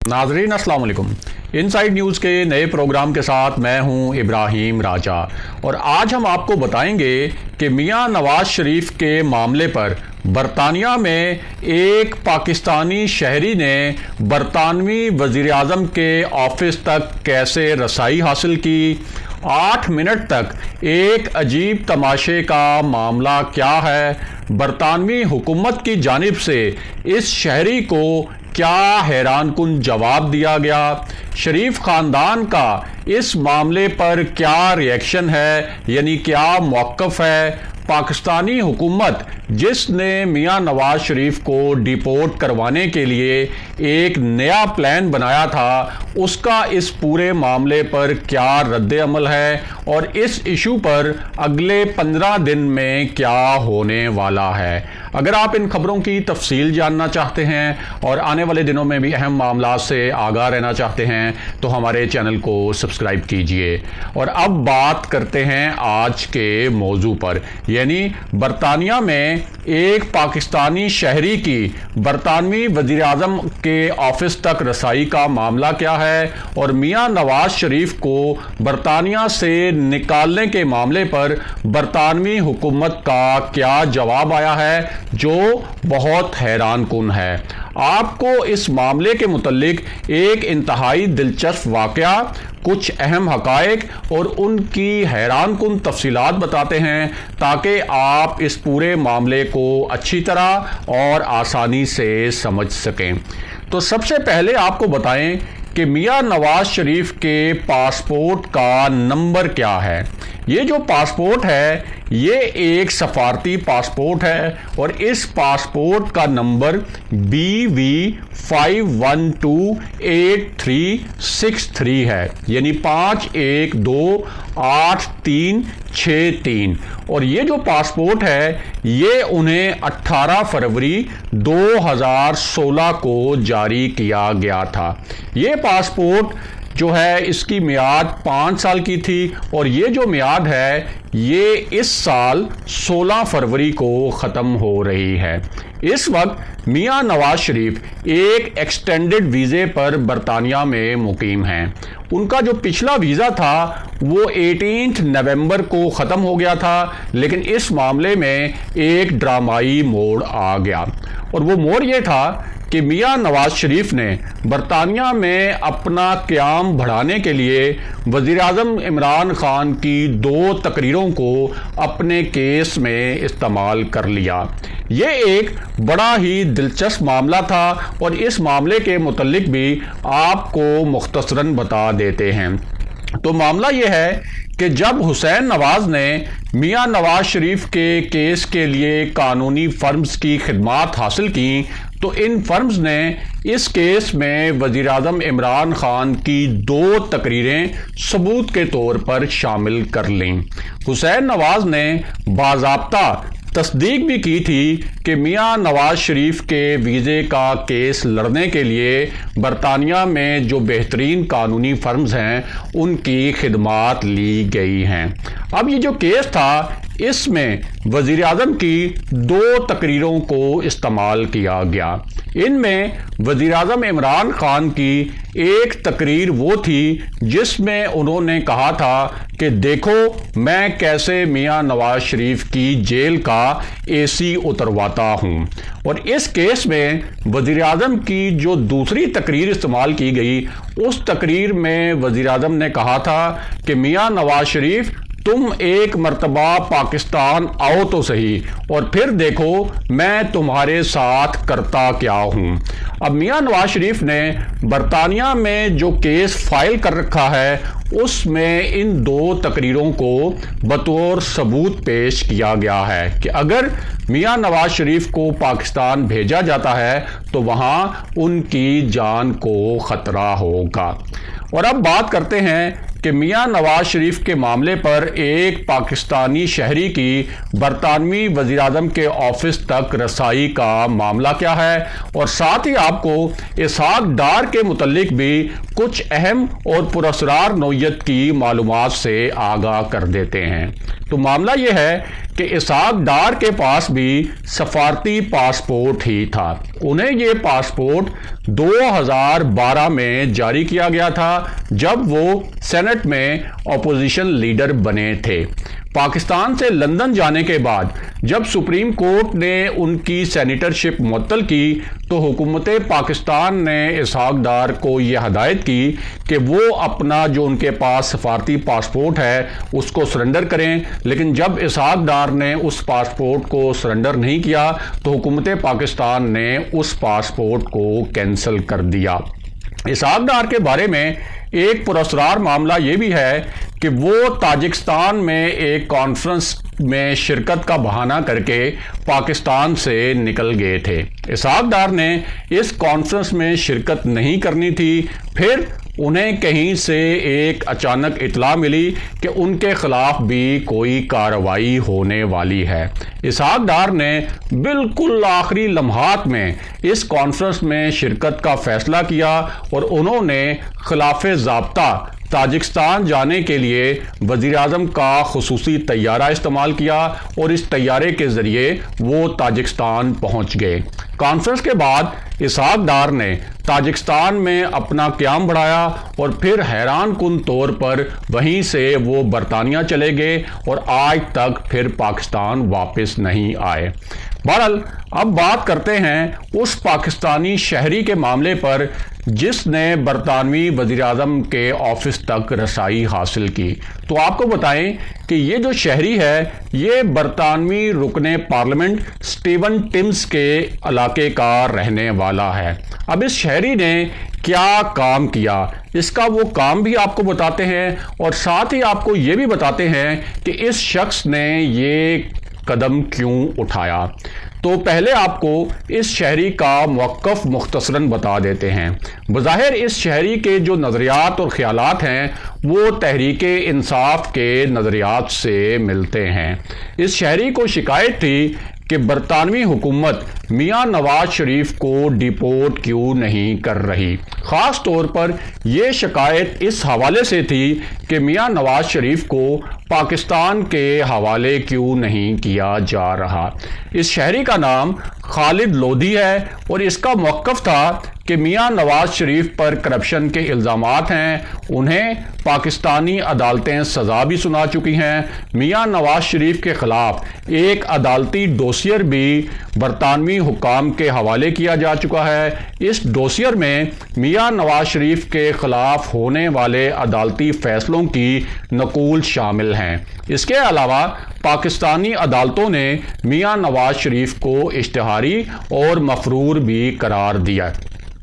नाजरीन अस्सलाम वालेकुम। इनसाइड न्यूज़ के नए प्रोग्राम के साथ मैं हूं इब्राहिम राजा और आज हम आपको बताएंगे कि मियां नवाज शरीफ के मामले पर बरतानिया में एक पाकिस्तानी शहरी ने बरतानवी वज़ीर आज़म के ऑफिस तक कैसे रसाई हासिल की। 8 मिनट तक एक अजीब तमाशे का मामला क्या है, बरतानवी हुकूमत की जानिब से इस शहरी को क्या हैरानकुन जवाब दिया गया, शरीफ खानदान का इस मामले पर क्या रिएक्शन है, यानी क्या मौक़िफ़ है। पाकिस्तानी हुकूमत जिसने मियां नवाज शरीफ को डिपोर्ट करवाने के लिए एक नया प्लान बनाया था, उसका इस पूरे मामले पर क्या रद्द-ए-अमल है और इस इशू पर अगले 15 दिन में क्या होने वाला है। अगर आप इन खबरों की तफसील जानना चाहते हैं और आने वाले दिनों में भी अहम मामलात से आगाह रहना चाहते हैं तो हमारे चैनल को सब्सक्राइब कीजिए। और अब बात करते हैं आज के मौजू पर, यानी बरतानिया में एक पाकिस्तानी शहरी की बरतानवी वज़ीर आज़म के ऑफिस तक रसाई का मामला क्या है और मियां नवाज शरीफ को बरतानिया से निकालने के मामले पर बरतानवी हुकूमत का क्या जवाब आया है, जो बहुत हैरानकुन है। आपको इस मामले के मुतल्लिक एक इंतहाई दिलचस्प वाक़या, कुछ अहम हक़ाइक़ और उनकी हैरानकुन तफसीलात बताते हैं ताकि आप इस पूरे मामले को अच्छी तरह और आसानी से समझ सकें। तो सबसे पहले आपको बताएं कि मियां नवाज शरीफ के पासपोर्ट का नंबर क्या है। ये जो पासपोर्ट है ये एक सफारती पासपोर्ट है और इस पासपोर्ट का नंबर BV512863 है, यानी 51286363। और ये जो पासपोर्ट है ये उन्हें 18 फरवरी 2016 को जारी किया गया था। ये पासपोर्ट जो है इसकी मियाद 5 साल की थी और ये जो मियाद है ये इस साल 16 फरवरी को ख़त्म हो रही है। इस वक्त मियां नवाज शरीफ एक एक्सटेंडेड वीज़े पर बरतानिया में मुकीम हैं। उनका जो पिछला वीज़ा था वो 18 नवंबर को ख़त्म हो गया था, लेकिन इस मामले में एक ड्रामाई मोड़ आ गया और वो मोड़ ये था कि मियां नवाज शरीफ ने बरतानिया में अपना क़याम बढ़ाने के लिए वज़ीर आज़म इमरान ख़ान की 2 तकरीरों को अपने केस में इस्तेमाल कर लिया। ये एक बड़ा ही दिलचस्प मामला था और इस मामले के मुतल्लिक भी आपको मुख्तसरन बता देते हैं। तो मामला ये है कि जब हुसैन नवाज ने मियां नवाज शरीफ के केस के लिए कानूनी फर्म्स की खिदमात हासिल की तो इन फर्म्स ने इस केस में वज़ीर आज़म इमरान ख़ान की 2 तकरीरें सबूत के तौर पर शामिल कर लीं। हुसैन नवाज ने बाज़ाब्ता तस्दीक भी की थी कि मियां नवाज शरीफ के वीज़े का केस लड़ने के लिए बरतानिया में जो बेहतरीन कानूनी फर्म्स हैं उनकी खिदमात ली गई हैं। अब ये जो केस था इसमें वज़ीर आज़म की 2 तकरीरों को इस्तेमाल किया गया। इनमें वज़ीर आज़म इमरान ख़ान की एक तकरीर वो थी जिसमें उन्होंने कहा था कि देखो मैं कैसे मियां नवाज शरीफ की जेल का AC उतरवाता हूँ। और इस केस में वज़ीर आज़म की जो दूसरी तकरीर इस्तेमाल की गई उस तकरीर में वज़ीर आज़म ने कहा था कि मियां नवाज शरीफ तुम एक मर्तबा पाकिस्तान आओ तो सही और फिर देखो मैं तुम्हारे साथ करता क्या हूँ। अब मियां नवाज शरीफ ने बरतानिया में जो केस फाइल कर रखा है उसमें इन 2 तकरीरों को बतौर सबूत पेश किया गया है कि अगर मियां नवाज शरीफ को पाकिस्तान भेजा जाता है तो वहाँ उनकी जान को ख़तरा होगा। और अब बात करते हैं کہ میاں نواز شریف کے معاملے پر ایک پاکستانی شہری کی برطانوی وزیر اعظم کے آفس تک رسائی کا معاملہ کیا ہے، اور ساتھ ہی آپ کو اسحاق ڈار کے متعلق بھی کچھ اہم اور پراسرار نوعیت کی معلومات سے آگاہ کر دیتے ہیں۔ تو معاملہ یہ ہے کہ اسحاق ڈار کے پاس بھی سفارتی پاسپورٹ ہی تھا۔ انہیں یہ پاسپورٹ 2012 میں جاری کیا گیا تھا جب وہ سینٹ میں اپوزیشن لیڈر بنے تھے۔ پاکستان سے لندن جانے کے بعد جب سپریم کورٹ نے ان کی سینیٹرشپ معطل کی تو حکومت پاکستان نے اسحاق ڈار کو یہ ہدایت کی کہ وہ اپنا جو ان کے پاس سفارتی پاسپورٹ ہے اس کو سرنڈر کریں، لیکن جب اسحاق ڈار نے اس پاسپورٹ کو سرنڈر نہیں کیا تو حکومت پاکستان نے اس پاسپورٹ کو کینسل کر دیا۔ اسحاق ڈار کے بارے میں ایک پراسرار معاملہ یہ بھی ہے کہ وہ تاجکستان میں ایک کانفرنس میں شرکت کا بہانہ کر کے پاکستان سے نکل گئے تھے۔ اسحاق ڈار نے اس کانفرنس میں شرکت نہیں کرنی تھی، پھر انہیں کہیں سے ایک اچانک اطلاع ملی کہ ان کے خلاف بھی کوئی کارروائی ہونے والی ہے۔ اسحاق ڈار نے بالکل آخری لمحات میں اس کانفرنس میں شرکت کا فیصلہ کیا اور انہوں نے خلاف ضابطہ تاجکستان جانے کے لیے وزیر اعظم کا خصوصی طیارہ استعمال کیا اور اس طیارے کے ذریعے وہ تاجکستان پہنچ گئے۔ کانفرنس کے بعد اسحاق ڈار نے تاجکستان میں اپنا قیام بڑھایا اور پھر حیران کن طور پر وہیں سے وہ برطانیہ چلے گئے اور آج تک پھر پاکستان واپس نہیں آئے۔ بہرحال اب بات کرتے ہیں اس پاکستانی شہری کے معاملے پر جس نے برطانوی وزیر اعظم کے آفس تک رسائی حاصل کی۔ تو آپ کو بتائیں کہ یہ جو شہری ہے یہ برطانوی رکن پارلیمنٹ سٹیون ٹمز کے علاقے کا رہنے والا ہے۔ اب اس شہری نے کیا کام کیا، اس کا وہ کام بھی آپ کو بتاتے ہیں اور ساتھ ہی آپ کو یہ بھی بتاتے ہیں کہ اس شخص نے یہ قدم کیوں اٹھایا۔ تو پہلے آپ کو اس شہری کا موقف مختصراً بتا دیتے ہیں۔ بظاہر اس شہری کے جو نظریات اور خیالات ہیں وہ تحریک انصاف کے نظریات سے ملتے ہیں۔ اس شہری کو شکایت تھی کہ برطانوی حکومت میاں نواز شریف کو ڈیپورٹ کیوں نہیں کر رہی۔ خاص طور پر یہ شکایت اس حوالے سے تھی کہ میاں نواز شریف کو پاکستان کے حوالے کیوں نہیں کیا جا رہا۔ اس شہری کا نام خالد لودھی ہے اور اس کا موقف تھا کہ میاں نواز شریف پر کرپشن کے الزامات ہیں، انہیں پاکستانی عدالتیں سزا بھی سنا چکی ہیں۔ میاں نواز شریف کے خلاف ایک عدالتی ڈوسیئر بھی برطانوی حکام کے حوالے کیا جا چکا ہے۔ اس ڈوسیئر میں میاں نواز شریف کے خلاف ہونے والے عدالتی فیصلوں کی نقول شامل ہیں۔ اس کے علاوہ پاکستانی عدالتوں نے میاں نواز شریف کو اشتہاری اور مفرور بھی قرار دیا۔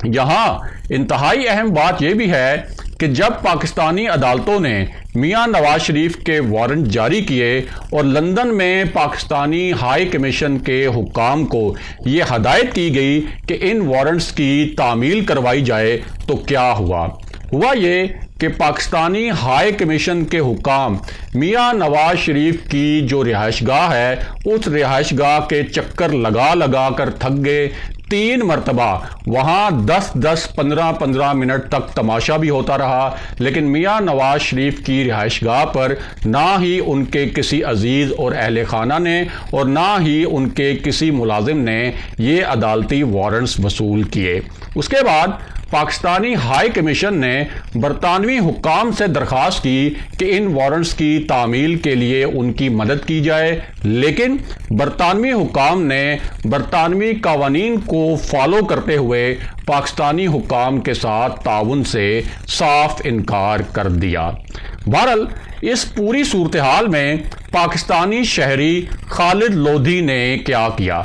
یہاں انتہائی اہم بات یہ بھی ہے کہ جب پاکستانی عدالتوں نے میاں نواز شریف کے وارنٹ جاری کیے اور لندن میں پاکستانی ہائی کمیشن کے حکام کو یہ ہدایت کی گئی کہ ان وارنٹس کی تعمیل کروائی جائے تو کیا ہوا یہ کہ پاکستانی ہائی کمیشن کے حکام میاں نواز شریف کی جو رہائش گاہ ہے اس رہائش گاہ کے چکر لگا کر تھک گئے۔ 3 مرتبہ وہاں 10-15 منٹ تک تماشا بھی ہوتا رہا، لیکن میاں نواز شریف کی رہائش گاہ پر نہ ہی ان کے کسی عزیز اور اہل خانہ نے اور نہ ہی ان کے کسی ملازم نے یہ عدالتی وارنٹس وصول کیے۔ اس کے بعد پاکستانی ہائی کمیشن نے برطانوی حکام سے درخواست کی کہ ان وارنٹس کی تعمیل کے لیے ان کی مدد کی جائے، لیکن برطانوی حکام نے برطانوی قوانین کو فالو کرتے ہوئے پاکستانی حکام کے ساتھ تعاون سے صاف انکار کر دیا۔ بہرحال اس پوری صورتحال میں پاکستانی شہری خالد لودھی نے کیا کیا؟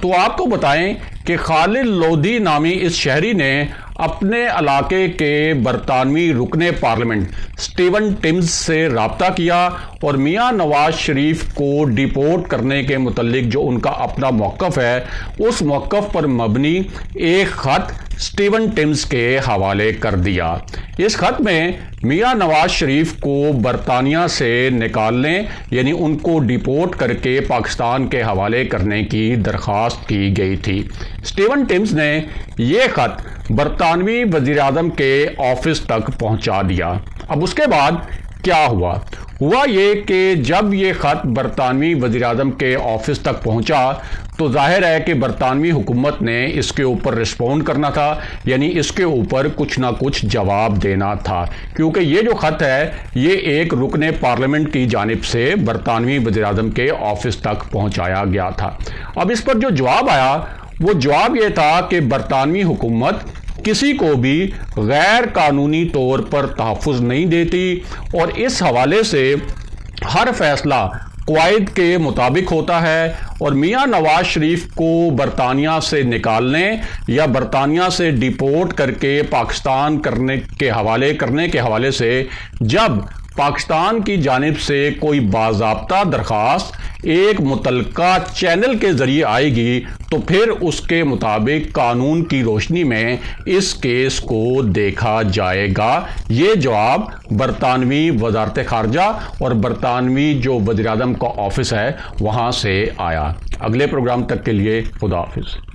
تو آپ کو بتائیں کہ خالد لودھی نامی اس شہری نے اپنے علاقے کے برطانوی رکن پارلیمنٹ سٹیون ٹمز سے رابطہ کیا اور میاں نواز شریف کو ڈیپورٹ کرنے کے متعلق جو ان کا اپنا موقف ہے اس موقف پر مبنی ایک خط स्टीवन टिम्स के हवाले कर दिया। इस खत में मियां नवाज शरीफ को बरतानिया से निकालने यानी उनको डिपोर्ट करके पाकिस्तान के हवाले करने की दरख्वास्त की गई थी। स्टीवन टिम्स ने यह खत बरतानवी वज़ीर-ए-आज़म के ऑफिस तक पहुंचा दिया। अब उसके बाद क्या हुआ ये कि जब ये ख़त बरतानवी वज़ीर-ए-आज़म के ऑफिस तक पहुंचा तो जाहिर है कि बरतानवी हुकूमत ने इसके ऊपर रिस्पॉन्ड करना था, यानी इसके ऊपर कुछ ना कुछ जवाब देना था, क्योंकि ये जो ख़त है ये एक रुकने पार्लियामेंट की जानिब से बरतानवी वज़ीर-ए-आज़म के ऑफिस तक पहुंचाया गया था। अब इस पर जो जवाब आया वो जवाब ये था कि बरतानवी हुकूमत किसी को भी गैर कानूनी तौर पर तहफ़्फ़ुज़ नहीं देती और इस हवाले से हर फैसला क़वाइद के मुताबिक होता है और मियां नवाज शरीफ को बरतानिया से निकालने या बरतानिया से डिपोर्ट करके पाकिस्तान करने के हवाले से जब पाकिस्तान की जानिब से कोई बाज़ाब्ता दरख्वास्त एक मुतलका चैनल के ज़रिए आएगी तो फिर उसके मुताबिक कानून की रोशनी में इस केस को देखा जाएगा। ये जवाब बरतानवी वज़ारत ख़ारजा और बरतानवी जो वज़ीर-ए-आज़म का ऑफिस है वहाँ से आया। अगले प्रोग्राम तक के लिए खुदा हाफिज़।